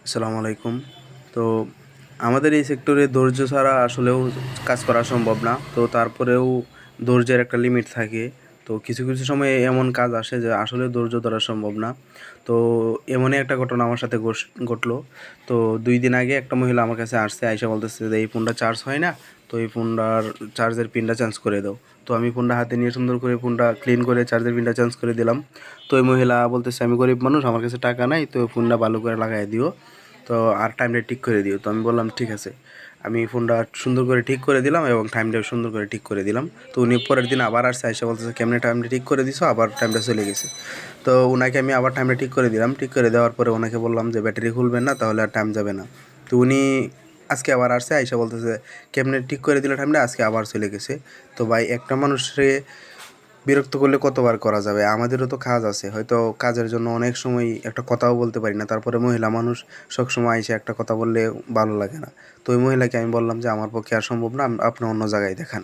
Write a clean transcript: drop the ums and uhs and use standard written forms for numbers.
আসসালামু আলাইকুম। তো আমাদের এই সেক্টরে ধৈর্য ছাড়া আসলেও কাজ করা সম্ভব না। তো তারপরেও ধৈর্যের একটা লিমিট থাকে। তো কিছু, কিছু সময় এমন কাজ আসে যে আসলে ধৈর্য ধরা সম্ভব না। তো এমনই একটা ঘটনা আমার সাথে ঘটলো। তো ২ দিন আগে একটা মহিলা আমার কাছে আসছে, আইসা বলতেছে যে, "এই ফোনটা চার্জ হয় না। তো এই ফোনটার চার্জের পিনটা চেঞ্জ করে দাও।" তো আমি ফোনটা হাতে নিয়ে সুন্দর করে ফোনটা ক্লিন করে চার্জের পিনটা চেঞ্জ করে দিলাম। তো ওই মহিলা বলতেছে, "আমি গরিব মানুষ, আমার কাছে টাকা নাই। তো ফোনটা ভালো করে লাগাইয়া দিও। তো আর টাইমটা ঠিক করে দিও।" তো আমি বললাম, "ঠিক আছে।" আমি ফোনটা সুন্দর করে ঠিক করে দিলাম এবং টাইমটাও সুন্দর করে ঠিক করে দিলাম। তো উনি পরের দিন আবার আসছে, আইসা বলতেছে, "কেমনে টাইমটা ঠিক করে দিছো? আবার টাইমটা চলে গেছে।" তো উনাকে আমি আবার টাইমটা ঠিক করে দিলাম। ঠিক করে দেওয়ার পরে উনাকে বললাম যে, "ব্যাটারি খুলবেন না, তাহলে আর টাইম যাবে না।" তো উনি আজকে আবার আসছে, আইসা বলতেছে, "কেমনে ঠিক করে দিলে টাইমটা? আজকে আবার চলে গেছে।" তো ভাই, একটা মানুষরে বিরক্ত করলে কতবার করা যাবে? আমাদেরও তো কাজ আছে। হয়তো কাজের জন্য অনেক সময় একটা কথাও বলতে পারি না। তারপরে মহিলা মানুষ, সবসময় আইসা একটা কথা বললে ভালো লাগে না। তো ওই মহিলাকে আমি বললাম যে, "আমার পক্ষে আর সম্ভব না। আপনি অন্য জায়গায় দেখান।"